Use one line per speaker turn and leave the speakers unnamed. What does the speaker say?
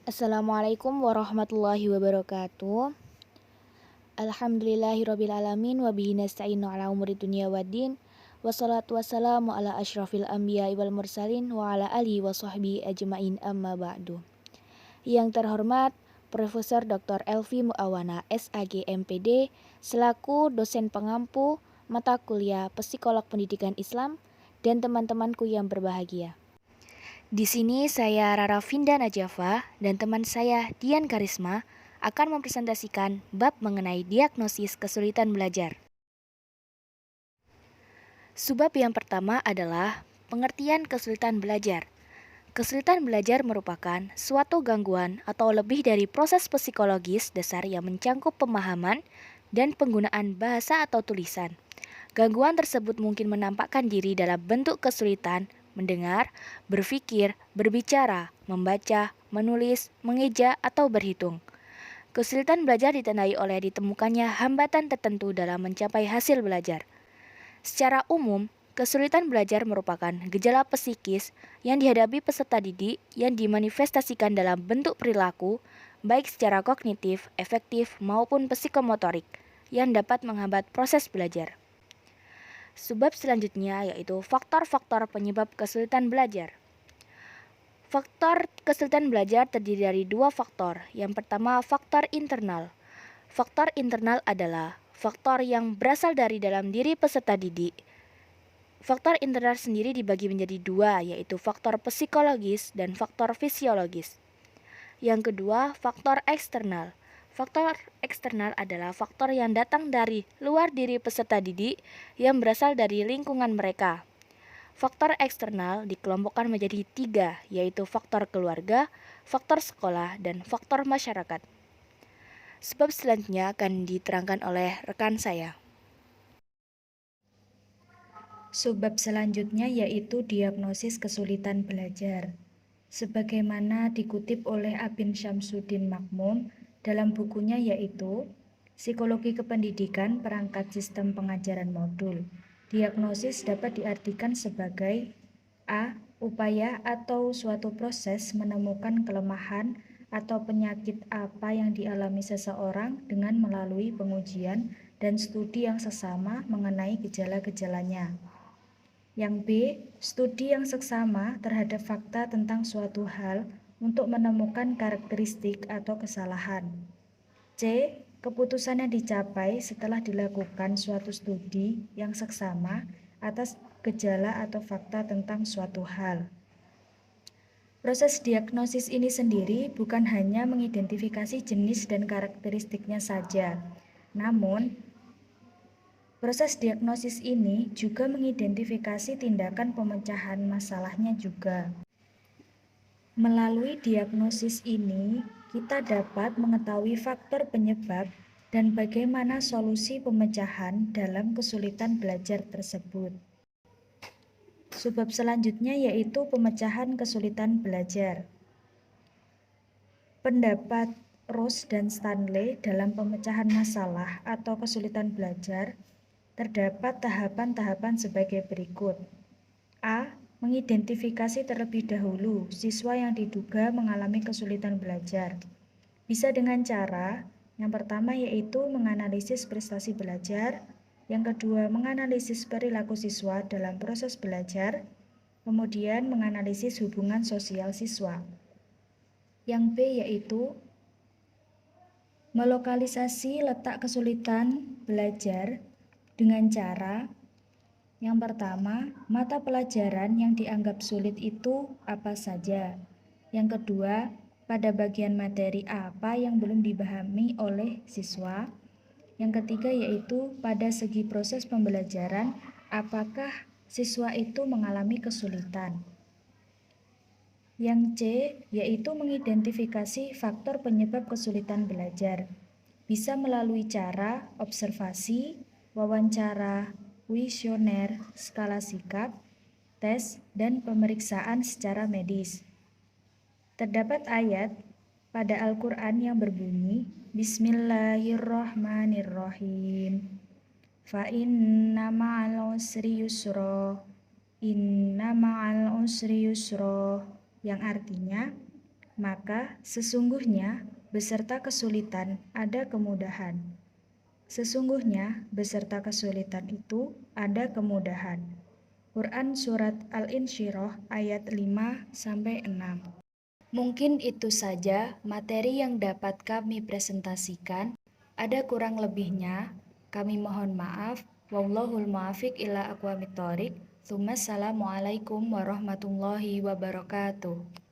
Assalamualaikum warahmatullahi wabarakatuh. Alhamdulillahirrabbilalamin wabihi nasta'inu ala umuri dunia waddin. Wassalatu wassalamu ala ashrafil anbiya wal mursalin wa ala alihi wa sahbihi ajma'in amma ba'du. Yang terhormat Profesor Dr. Elvi Muawana SAG MPD selaku dosen pengampu mata kuliah Psikolog Pendidikan Islam dan teman-temanku yang berbahagia. Di sini saya Rara Vinda Najava dan teman saya Dian Karisma akan mempresentasikan bab mengenai diagnosis kesulitan belajar. Subbab yang pertama adalah pengertian kesulitan belajar. Kesulitan belajar merupakan suatu gangguan atau lebih dari proses psikologis dasar yang mencangkup pemahaman dan penggunaan bahasa atau tulisan. Gangguan tersebut mungkin menampakkan diri dalam bentuk kesulitan mendengar, berpikir, berbicara, membaca, menulis, mengeja, atau berhitung. Kesulitan belajar ditandai oleh ditemukannya hambatan tertentu dalam mencapai hasil belajar. Secara umum, kesulitan belajar merupakan gejala psikis yang dihadapi peserta didik yang dimanifestasikan dalam bentuk perilaku, baik secara kognitif, efektif, maupun psikomotorik, yang dapat menghambat proses belajar. Subbab selanjutnya yaitu faktor-faktor penyebab kesulitan belajar. Faktor kesulitan belajar terdiri dari dua faktor. Yang pertama, faktor internal. Faktor internal adalah faktor yang berasal dari dalam diri peserta didik. Faktor internal sendiri dibagi menjadi dua, yaitu faktor psikologis dan faktor fisiologis. Yang kedua, faktor eksternal. Faktor eksternal adalah faktor yang datang dari luar diri peserta didik yang berasal dari lingkungan mereka. Faktor eksternal dikelompokkan menjadi tiga, yaitu faktor keluarga, faktor sekolah, dan faktor masyarakat. Sebab selanjutnya akan diterangkan oleh rekan saya.
Subbab selanjutnya yaitu diagnosis kesulitan belajar. Sebagaimana dikutip oleh Abin Syamsuddin Makmum dalam bukunya yaitu Psikologi Kependidikan Perangkat Sistem Pengajaran Modul. Diagnosis dapat diartikan sebagai A. Upaya atau suatu proses menemukan kelemahan atau penyakit apa yang dialami seseorang dengan melalui pengujian dan studi yang seksama mengenai gejala-gejalanya. Yang B, studi yang seksama terhadap fakta tentang suatu hal untuk menemukan karakteristik atau kesalahan. C, keputusan yang dicapai setelah dilakukan suatu studi yang seksama atas gejala atau fakta tentang suatu hal. Proses diagnosis ini sendiri bukan hanya mengidentifikasi jenis dan karakteristiknya saja, namun proses diagnosis ini juga mengidentifikasi tindakan pemecahan masalahnya juga. Melalui diagnosis ini, kita dapat mengetahui faktor penyebab dan bagaimana solusi pemecahan dalam kesulitan belajar tersebut. Subbab selanjutnya yaitu pemecahan kesulitan belajar. Pendapat Rose dan Stanley dalam pemecahan masalah atau kesulitan belajar terdapat tahapan-tahapan sebagai berikut. A. Mengidentifikasi terlebih dahulu siswa yang diduga mengalami kesulitan belajar. Bisa dengan cara yang pertama yaitu menganalisis prestasi belajar, yang kedua menganalisis perilaku siswa dalam proses belajar, kemudian menganalisis hubungan sosial siswa. Yang B yaitu melokalisasi letak kesulitan belajar dengan cara yang pertama, mata pelajaran yang dianggap sulit itu apa saja. Yang kedua, pada bagian materi apa yang belum dipahami oleh siswa. Yang ketiga yaitu pada segi proses pembelajaran, apakah siswa itu mengalami kesulitan. Yang C yaitu mengidentifikasi faktor penyebab kesulitan belajar. Bisa melalui cara observasi, wawancara, kuesioner, skala sikap, tes, dan pemeriksaan secara medis. Terdapat ayat pada Al-Quran yang berbunyi, Bismillahirrahmanirrahim. Fa inna ma'al usri yusra. Inna ma'al usri yusra. Yang artinya, maka sesungguhnya beserta kesulitan ada kemudahan. Sesungguhnya beserta kesulitan itu ada kemudahan. Quran Surat Al-Insyirah ayat 5-6. Mungkin itu saja materi yang dapat kami presentasikan. Ada kurang lebihnya, kami mohon maaf. Wallahul muwaffiq ila aqwamit thoriq. Assalamualaikum warahmatullahi wabarakatuh.